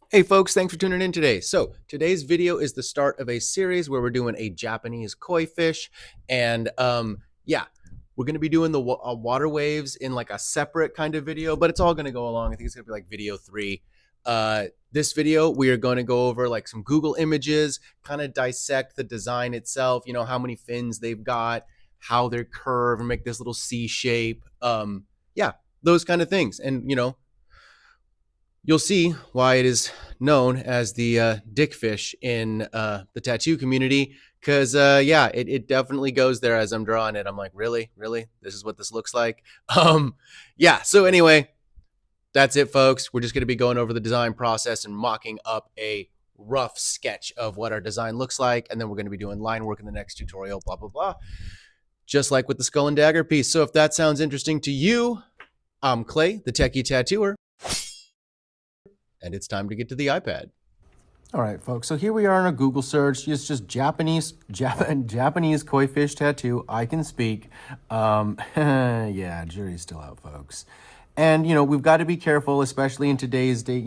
Hey folks, thanks for tuning in today. So today's video is the start of a series where we're doing a Japanese koi fish. And yeah, we're going to be doing the water waves in like a separate kind of video, but it's all going to go along. I think it's going to be like video 3. This video, we are going to go over like some Google images, kind of dissect the design itself, you know, how many fins they've got, how they're curved and make this little C shape. Yeah, those kind of things. And, you know, you'll see why it is known as the dickfish in the tattoo community. Because, yeah, it definitely goes there as I'm drawing it. I'm like, really? Really? This is what this looks like? Yeah, so anyway, that's it, folks. We're just going to be going over the design process and mocking up a rough sketch of what our design looks like. And then we're going to be doing line work in the next tutorial, blah, blah, blah. Just like with the skull and dagger piece. So if that sounds interesting to you, I'm Clay, the techie tattooer, and it's time to get to the iPad. All right, folks. So here we are in a Google search. It's just Japanese koi fish tattoo. I can speak. Yeah, jury's still out, folks. And we've got to be careful, especially in today's day.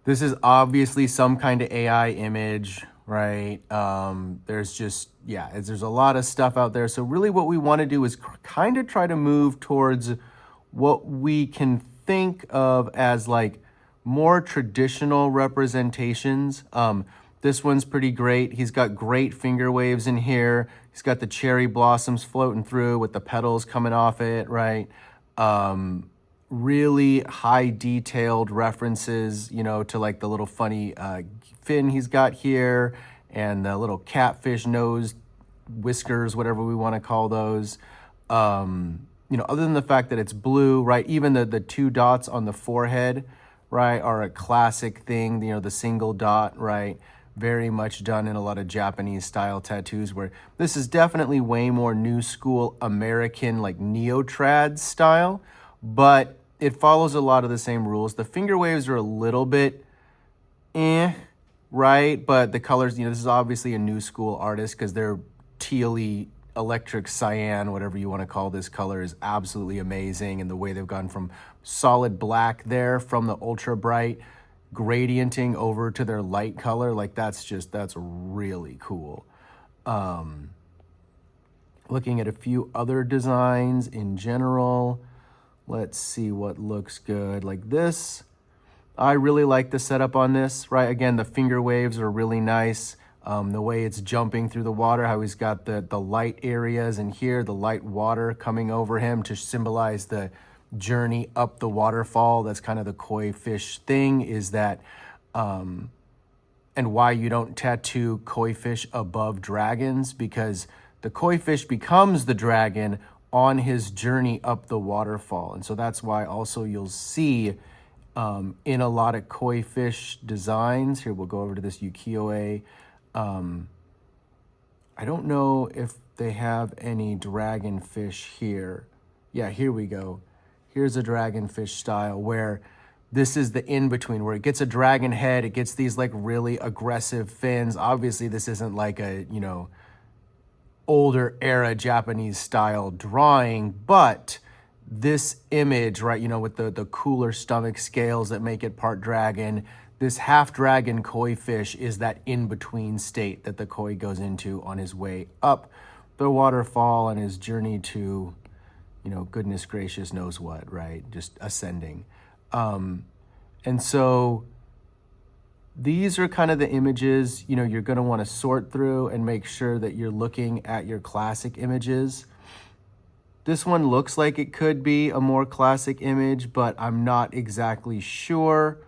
This is obviously some kind of AI image, right? There's a lot of stuff out there. So really, what we want to do is kind of try to move towards what we can think of as like more traditional representations. This one's pretty great. He's got great finger waves in here. He's got the cherry blossoms floating through with the petals coming off it, right? Really high detailed references, to like the little funny fin he's got here and the little catfish nose whiskers, whatever we want to call those. Other than the fact that it's blue, right? Even the two dots on the forehead, right, are a classic thing. The single dot, right? Very much done in a lot of Japanese style tattoos, where this is definitely way more new school American, like neo-trad style, but it follows a lot of the same rules. The finger waves are a little bit right? But the colors, this is obviously a new school artist because they're tealy, electric cyan, whatever you want to call this color, is absolutely amazing. And the way they've gone from solid black there from the ultra bright gradienting over to their light color, like that's really cool. Looking at a few other designs in general, let's see what looks good. Like this, I really like the setup on this, right? Again, the finger waves are really nice. The way it's jumping through the water, how he's got the light areas in here, the light water coming over him to symbolize the journey up the waterfall. That's kind of the koi fish thing, is that, and why you don't tattoo koi fish above dragons, because the koi fish becomes the dragon on his journey up the waterfall. And so that's why also you'll see in a lot of koi fish designs. Here, we'll go over to this ukiyo-e. I don't know if they have any dragonfish here. Yeah, here we go. Here's a dragonfish style where this is the in-between, where it gets a dragon head, it gets these like really aggressive fins. Obviously, this isn't like a, older era Japanese style drawing, but this image, right, with the cooler stomach scales that make it part dragon, this half dragon koi fish is that in-between state that the koi goes into on his way up the waterfall and his journey to, goodness gracious knows what, right? Just ascending. And so these are kind of the images, you're going to want to sort through and make sure that you're looking at your classic images. This one looks like it could be a more classic image, but I'm not exactly sure,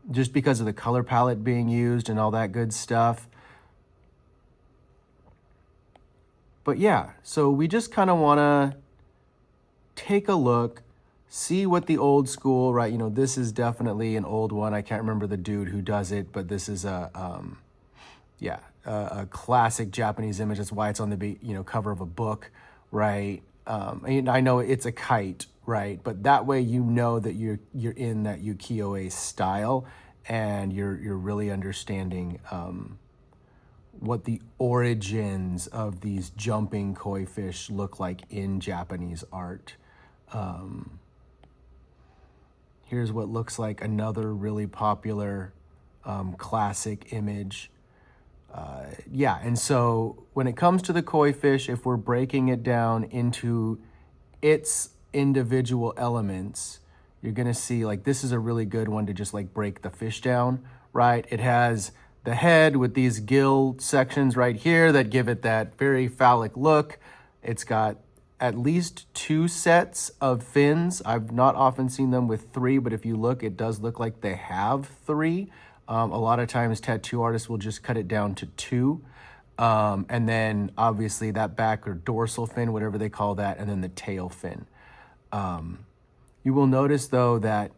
just because of the color palette being used and all that good stuff. But yeah, so we just kind of want to take a look, see what the old school, right? This is definitely an old one. I can't remember the dude who does it, but this is a classic Japanese image. That's why it's on the cover of a book, right? And I know it's a kite, right? But that way that you're in that ukiyo-e style, and you're really understanding what the origins of these jumping koi fish look like in Japanese art. Here's what looks like another really popular classic image. Yeah, and so when it comes to the koi fish, if we're breaking it down into its individual elements, you're gonna see like this is a really good one to just like break the fish down, right? It has the head with these gill sections right here that give it that very phallic look. It's got at least 2 sets of fins. I've not often seen them with 3, but if you look, it does look like they have 3. A lot of times tattoo artists will just cut it down to 2. And then obviously that back or dorsal fin, whatever they call that, and then the tail fin. You will notice though that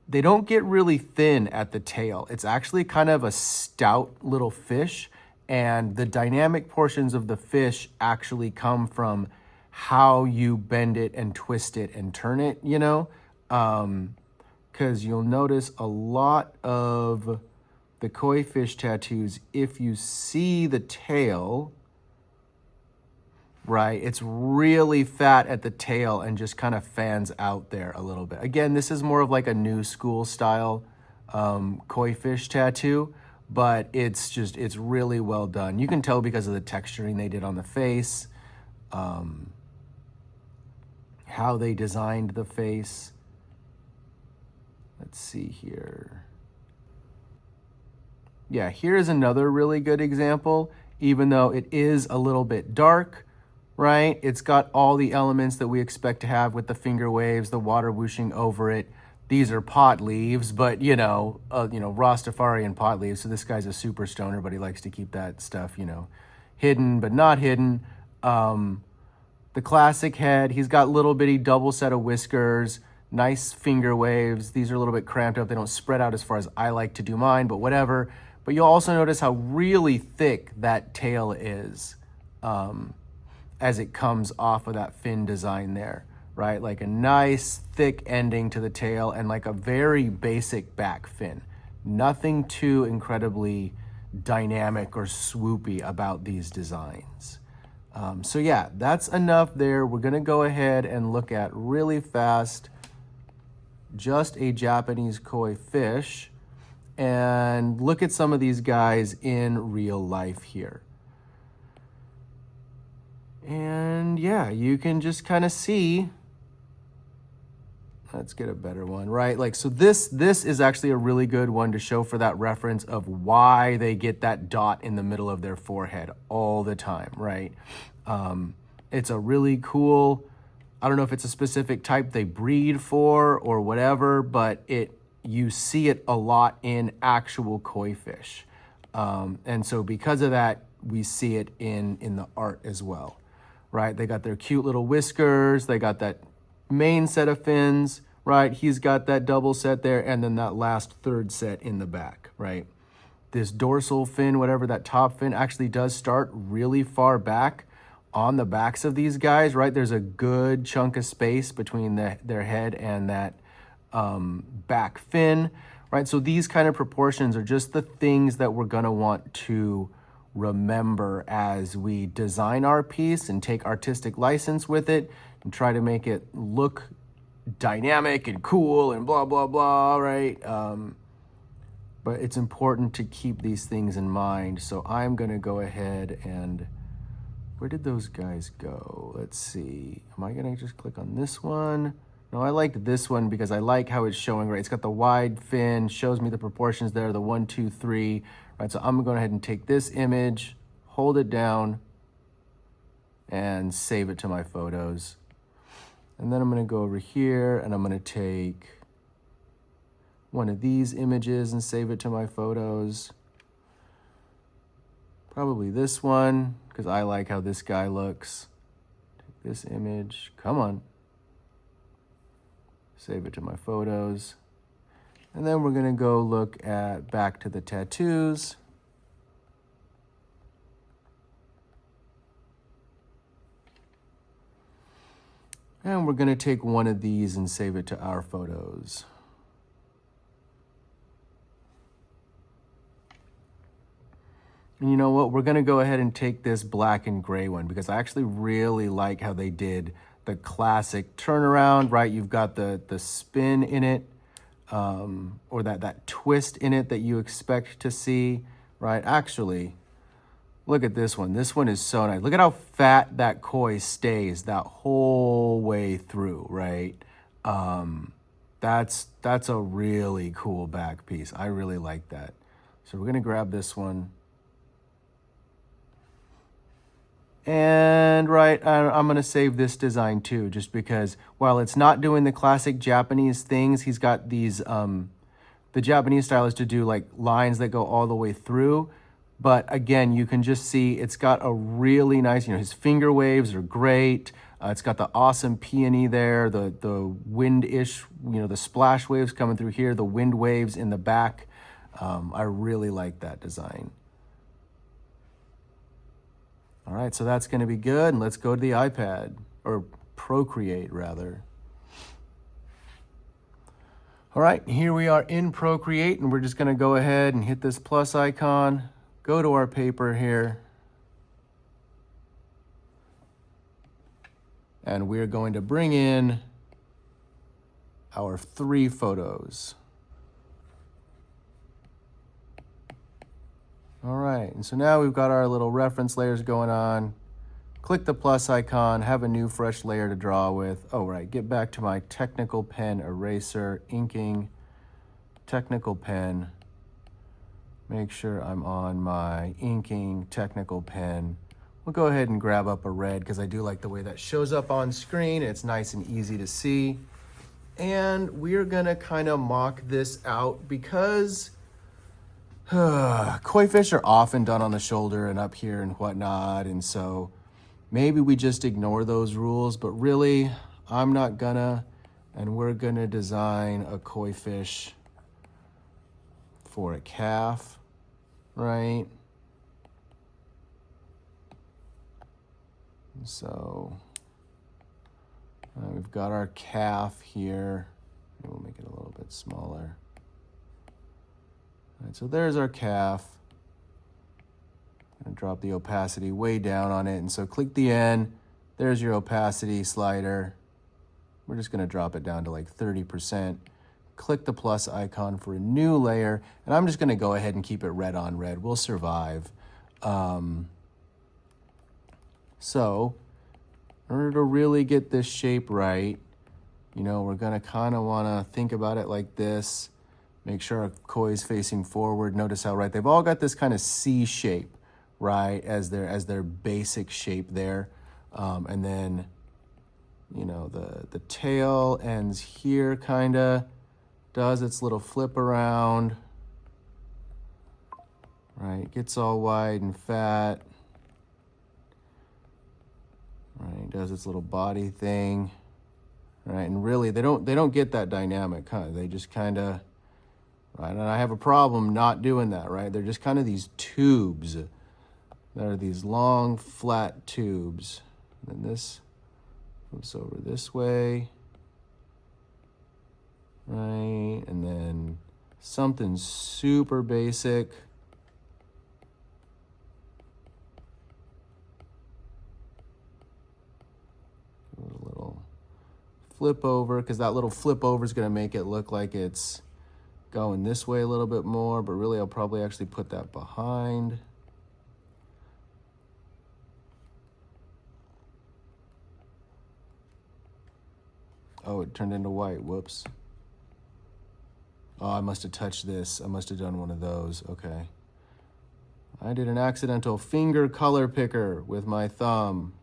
they don't get really thin at the tail. It's actually kind of a stout little fish, and the dynamic portions of the fish actually come from how you bend it and twist it and turn it, you know? Because you'll notice a lot of the koi fish tattoos, if you see the tail, right, it's really fat at the tail and just kind of fans out there a little bit. Again, this is more of like a new school style koi fish tattoo, but it's really well done. You can tell because of the texturing they did on the face, how they designed the face. Let's see here. Yeah, here's another really good example. Even though it is a little bit dark, right? It's got all the elements that we expect to have with the finger waves, the water whooshing over it. These are pot leaves, but Rastafarian pot leaves. So this guy's a super stoner, but he likes to keep that stuff, hidden but not hidden. The classic head, he's got little bitty double set of whiskers, nice finger waves. These are a little bit cramped up. They don't spread out as far as I like to do mine, but whatever. But you'll also notice how really thick that tail is as it comes off of that fin design there, right? Like a nice thick ending to the tail and like a very basic back fin. Nothing too incredibly dynamic or swoopy about these designs. So yeah, that's enough there. We're gonna go ahead and look at really fast just a Japanese koi fish and look at some of these guys in real life here. And yeah, you can just kind of see, let's get a better one, right? Like, so this is actually a really good one to show for that reference of why they get that dot in the middle of their forehead all the time, right? It's a really cool, I don't know if it's a specific type they breed for or whatever, but you see it a lot in actual koi fish. And so because of that, we see it in the art as well, right? They got their cute little whiskers. They got that main set of fins, right? He's got that double set there, and then that last third set in the back, right? This dorsal fin, whatever, that top fin actually does start really far back on the backs of these guys, right? There's a good chunk of space between their head and that back fin, right? So these kind of proportions are just the things that we're gonna want to remember as we design our piece and take artistic license with it and try to make it look dynamic and cool and blah, blah, blah, right? But it's important to keep these things in mind. So I'm gonna go ahead and, where did those guys go? Let's see. Am I gonna just click on this one? No, I liked this one because I like how it's showing, right? It's got the wide fin, shows me the proportions there, the 1, 2, 3, right? So I'm gonna go ahead and take this image, hold it down, and save it to my photos. And then I'm gonna go over here and I'm gonna take one of these images and save it to my photos. Probably this one, because I like how this guy looks. Take this image, come on. Save it to my photos. And then we're gonna go look at back to the tattoos. And we're gonna take one of these and save it to our photos. And you know what? We're gonna go ahead and take this black and gray one because I actually really like how they did the classic turnaround, right? You've got the spin in it, or that twist in it that you expect to see, right? Actually, look at this one. This one is so nice. Look at how fat that koi stays that whole way through, right? That's a really cool back piece. I really like that. So we're gonna grab this one. And right, I'm gonna save this design too, just because while it's not doing the classic Japanese things, he's got these, the Japanese style is to do like lines that go all the way through. But again, you can just see it's got a really nice, his finger waves are great. It's got the awesome peony there, the wind-ish, the splash waves coming through here, the wind waves in the back. I really like that design. All right, so that's gonna be good. And let's go to the iPad, or Procreate rather. All right, here we are in Procreate, and we're just gonna go ahead and hit this plus icon, go to our paper here, and we're going to bring in our 3 photos. All right, and so now we've got our little reference layers going on. Click the plus icon, have a new fresh layer to draw with. Oh, right, get back to my technical pen eraser, inking, technical pen. Make sure I'm on my inking technical pen. We'll go ahead and grab up a red because I do like the way that shows up on screen. It's nice and easy to see. And we're gonna kind of mock this out because koi fish are often done on the shoulder and up here and whatnot. And so maybe we just ignore those rules, but really I'm not gonna, and we're gonna design a koi fish for a calf, right? So we've got our calf here. Maybe we'll make it a little bit smaller. All right, so there's our calf. I'm gonna drop the opacity way down on it. And so click the N, there's your opacity slider. We're just gonna drop it down to like 30%. Click the plus icon for a new layer. And I'm just gonna go ahead and keep it red on red. We'll survive. So in order to really get this shape right, we're gonna kind of wanna think about it like this. Make sure our koi is facing forward. Notice how, right, they've all got this kind of C shape, right, as their basic shape there. And then, the tail ends here, kind of does its little flip around, right, gets all wide and fat, right, does its little body thing, right, and really they don't get that dynamic, huh? They just kind of, right, and I have a problem not doing that, right? They're just kind of these tubes. There are these long, flat tubes. And then this moves over this way, right? And then something super basic. Give it a little flip over, because that little flip over is going to make it look like it's going this way a little bit more, but really I'll probably actually put that behind. Oh, it turned into white, whoops. Oh, I must have touched this. I must have done one of those, okay. I did an accidental finger color picker with my thumb.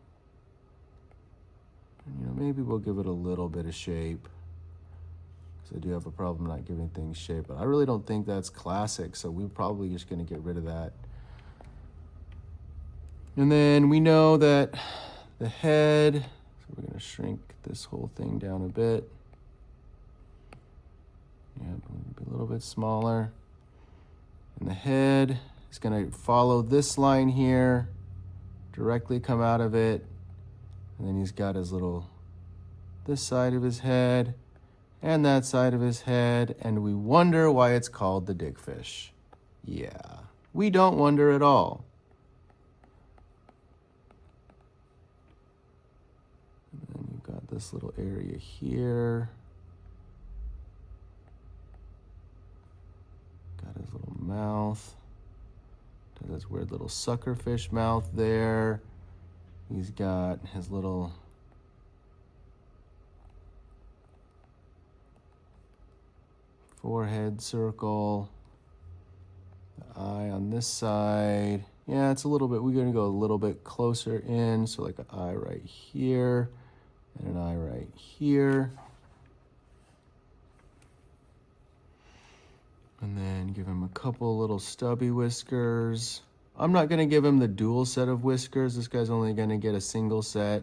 Maybe we'll give it a little bit of shape, because I do have a problem not giving things shape, but I really don't think that's classic, so we're probably just gonna get rid of that. And then we know that the head, so we're gonna shrink this whole thing down a bit. Yeah, a little bit smaller. And the head is gonna follow this line here, directly come out of it, and then he's got his little, this side of his head, and that side of his head, and we wonder why it's called the dickfish. Yeah, we don't wonder at all. And then you've got this little area here. Got his little mouth. Does his weird little suckerfish mouth there. He's got his little forehead circle. The eye on this side. Yeah, it's a little bit, we're gonna go a little bit closer in. So like an eye right here and an eye right here. And then give him a couple little stubby whiskers. I'm not gonna give him the dual set of whiskers. This guy's only gonna get a single set.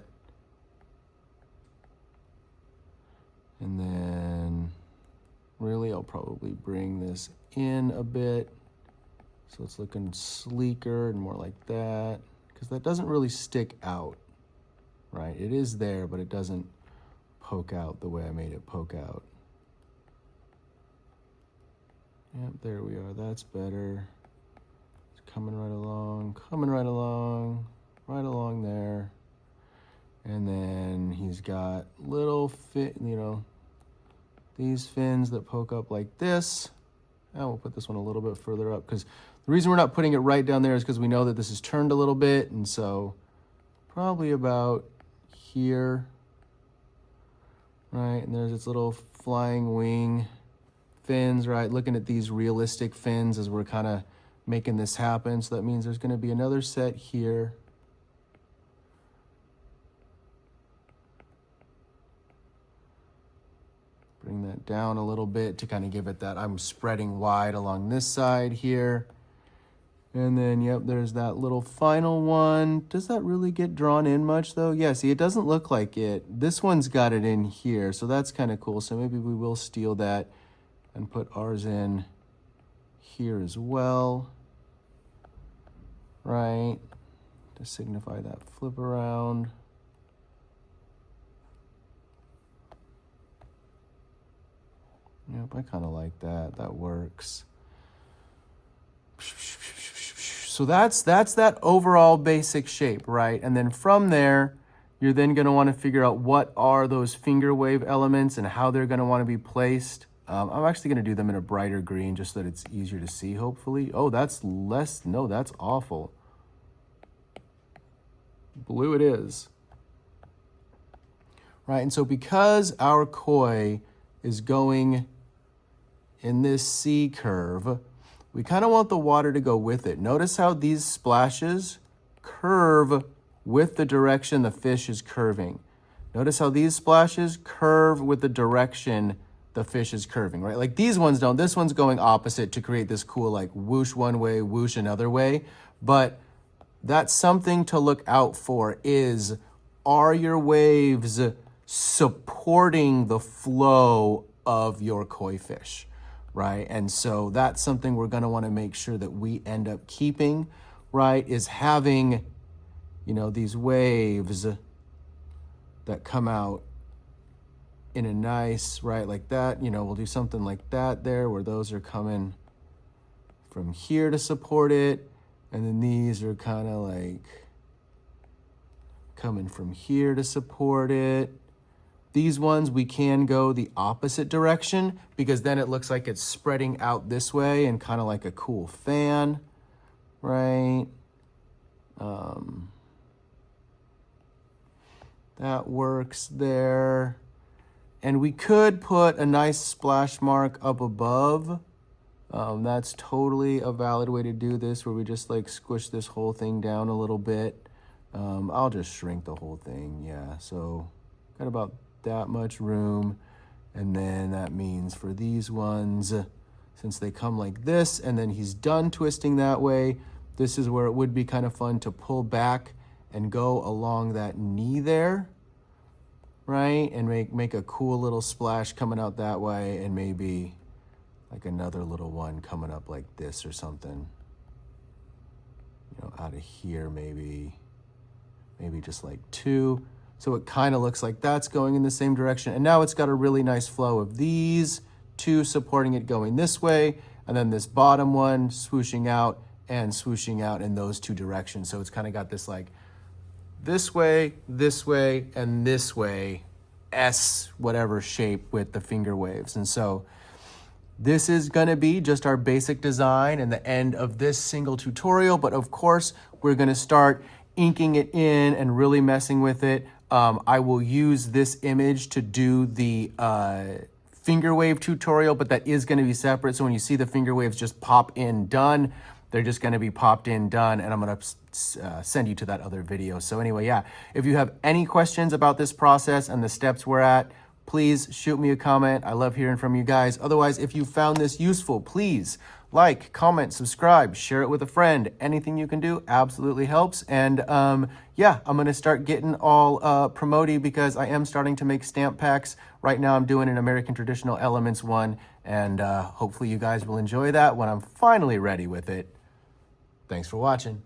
And then really I'll probably bring this in a bit. So it's looking sleeker and more like that, because that doesn't really stick out, right? It is there, but it doesn't poke out the way I made it poke out. Yep, there we are. That's better. It's coming right along, right along there. And then he's got little these fins that poke up like this. And we'll put this one a little bit further up, because the reason we're not putting it right down there is because we know that this is turned a little bit, and so probably about here, right? And there's its little flying wing fins, right? Looking at these realistic fins as we're kind of making this happen. So that means there's going to be another set here. Bring that down a little bit to kind of give it that, I'm spreading wide along this side here. And then, yep, there's that little final one. Does that really get drawn in much though? Yeah, see, it doesn't look like it. This one's got it in here, so that's kind of cool. So maybe we will steal that and put ours in here as well, right? To signify that flip around. Yep, I kind of like that. That works. So that's that overall basic shape, right? And then from there, you're then going to want to figure out what are those finger wave elements and how they're going to want to be placed. I'm actually going to do them in a brighter green just so that it's easier to see, hopefully. Oh, that's less. No, that's awful. Blue it is. Right, and so because our koi is going in this C curve, we kind of want the water to go with it. Notice how these splashes curve with the direction the fish is curving. Notice how these splashes curve with the direction the fish is curving, right? Like these ones don't. This one's going opposite to create this cool like whoosh one way, whoosh another way. But that's something to look out for is, are your waves supporting the flow of your koi fish? Right? And so that's something we're going to want to make sure that we end up keeping, right? Is having, these waves that come out in a nice, right, like that. We'll do something like that there where those are coming from here to support it. And then these are kind of like coming from here to support it. These ones, we can go the opposite direction because then it looks like it's spreading out this way and kind of like a cool fan, right? That works there. And we could put a nice splash mark up above. That's totally a valid way to do this, where we just like squish this whole thing down a little bit. I'll just shrink the whole thing, yeah. So got about that much room. And then that means for these ones, since they come like this and then he's done twisting that way, this is where it would be kind of fun to pull back and go along that knee there, right? And make a cool little splash coming out that way, and maybe like another little one coming up like this or something, out of here, maybe just like two. So it kind of looks like that's going in the same direction. And now it's got a really nice flow of these two supporting it going this way, and then this bottom one swooshing out in those two directions. So it's kind of got this like this way, and this way S whatever shape with the finger waves. And so this is gonna be just our basic design and the end of this single tutorial, but of course, we're gonna start inking it in and really messing with it. I will use this image to do the finger wave tutorial, but that is gonna be separate. So when you see the finger waves just pop in done, they're just gonna be popped in done, and I'm gonna send you to that other video. So anyway, yeah, if you have any questions about this process and the steps we're at, please shoot me a comment. I love hearing from you guys. Otherwise, if you found this useful, please like, comment, subscribe, share it with a friend. Anything you can do absolutely helps. And yeah, I'm gonna start getting all promoty because I am starting to make stamp packs. Right now I'm doing an American Traditional Elements one, and hopefully you guys will enjoy that when I'm finally ready with it. Thanks for watching.